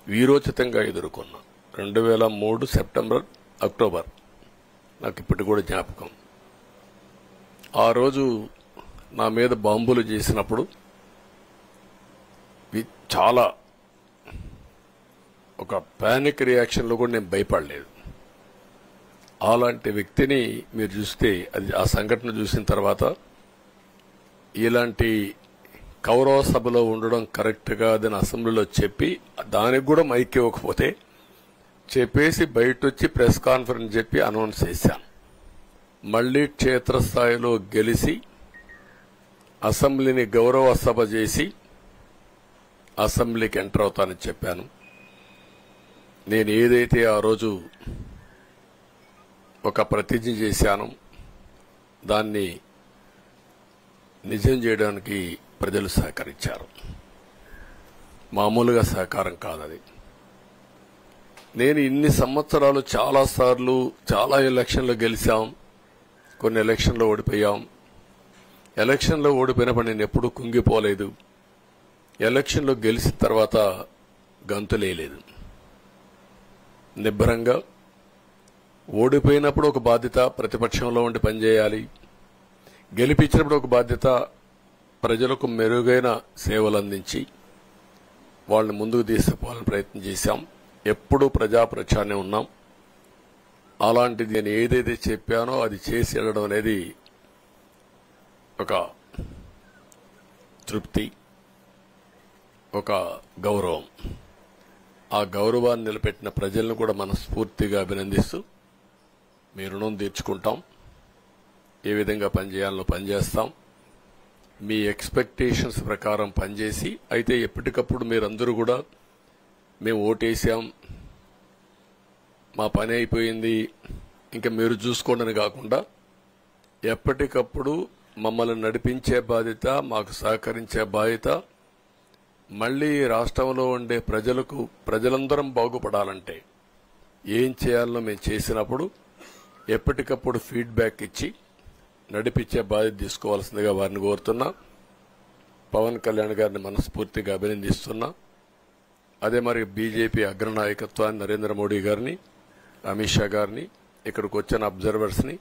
వీరోచితంగా ఎదుర్కొన్నా. 2003 September October నాకు ఇప్పటికి కూడా జ్ఞాపకం. ఆ రోజు నా మీద బాంబులు చేసినప్పుడు చాలా ఒక పానిక్ రియాక్షన్లో కూడా నేను భయపడలేదు. అలాంటి వ్యక్తిని మీరు చూస్తే ఆ సంఘటన చూసిన తర్వాత ఇలాంటి కౌరవ సభలో ఉండడం కరెక్ట్ కాదని అసెంబ్లీలో చెప్పి దానికి కూడా మైక్ ఇవ్వకపోతే చెప్పేసి బయటొచ్చి ప్రెస్ కాన్ఫరెన్స్ చెప్పి అనౌన్స్ చేశాను. మళ్లీ క్షేత్రస్థాయిలో గెలిచి అసెంబ్లీని గౌరవ సభ చేసి అసెంబ్లీకి ఎంటర్ అవుతానని చెప్పాను. నేను ఏదైతే ఆ రోజు ఒక ప్రతిజ్ఞ చేశానో దాన్ని నిజం చేయడానికి ప్రజలు సహకరించారు. మామూలుగా సహకారం కాదది. నేను ఇన్ని సంవత్సరాలు చాలాసార్లు చాలా ఎలక్షన్లు గెలిచాం, కొన్ని ఎలక్షన్లో ఓడిపోయాం. ఎలక్షన్లో ఓడిపోయినప్పుడు నేను ఎప్పుడూ కుంగిపోలేదు. ఎలక్షన్లో గెలిచిన తర్వాత గంతులేయలేదు. నిబ్బరంగా ఓడిపోయినప్పుడు ఒక బాధ్యత ప్రతిపక్షంలో ఉండి పనిచేయాలి, గెలిపించినప్పుడు ఒక బాధ్యత ప్రజలకు మెరుగైన సేవలు అందించి వాళ్ళని ముందుకు తీసుకుపోవాలని ప్రయత్నం చేశాం. ఎప్పుడూ ప్రజాప్రచారనే ఉన్నాం. అలాంటిది నేను ఏదైతే చెప్పానో అది చేసి వెళ్ళడం అనేది ఒక తృప్తి, ఒక గౌరవం. ఆ గౌరవాన్ని నిలబెట్టిన ప్రజలను కూడా మనస్ఫూర్తిగా అభినందిస్తూ మీ రుణం తీర్చుకుంటాం. ఏ విధంగా పనిచేయాలో పనిచేస్తాం. మీ ఎక్స్పెక్టేషన్స్ ప్రకారం పనిచేసి అయితే ఎప్పటికప్పుడు మీరందరూ కూడా మేము ఓటేసాం, మా పని అయిపోయింది, ఇంకా మీరు చూసుకోండి అని కాకుండా ఎప్పటికప్పుడు మమ్మల్ని నడిపించే బాధ్యత, మాకు సహకరించే బాధ్యత, మళ్లీ రాష్ట్రంలో ఉండే ప్రజలందరం బాగుపడాలంటే ఏం చేయాలో మేము చేసినప్పుడు ఎప్పటికప్పుడు ఫీడ్బ్యాక్ ఇచ్చి నడిపించే బాధ్యత తీసుకోవాల్సిందిగా వారిని కోరుతున్నా. పవన్ కళ్యాణ్ గారిని మనస్ఫూర్తిగా అభినందిస్తున్నా. అదే మరి బీజేపీ అగ్రనాయకత్వాన్ని నరేంద్ర మోడీ గారిని, అమిత్ షా గారిని, ఇక్కడికి వచ్చిన అబ్జర్వర్స్ ని,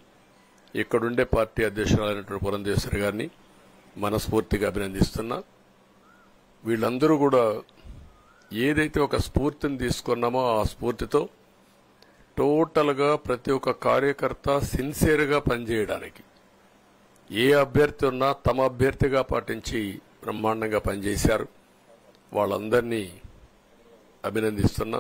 ఇక్కడుండే పార్టీ అధ్యక్షురాలైనటువంటి పురంధేశ్వరి గారిని మనస్ఫూర్తిగా అభినందిస్తున్నా. వీళ్ళందరూ కూడా ఏదైతే ఒక స్ఫూర్తిని తీసుకున్నామో ఆ స్ఫూర్తితో టోటల్ గా ప్రతి ఒక్క కార్యకర్త సిన్సియర్ గా పనిచేయడానికి ఏ అభ్యర్థి ఉన్నా తమ అభ్యర్థిగా పాటించి బ్రహ్మాండంగా పనిచేశారు. వాళ్ళందరినీ అభినందిస్తున్నా.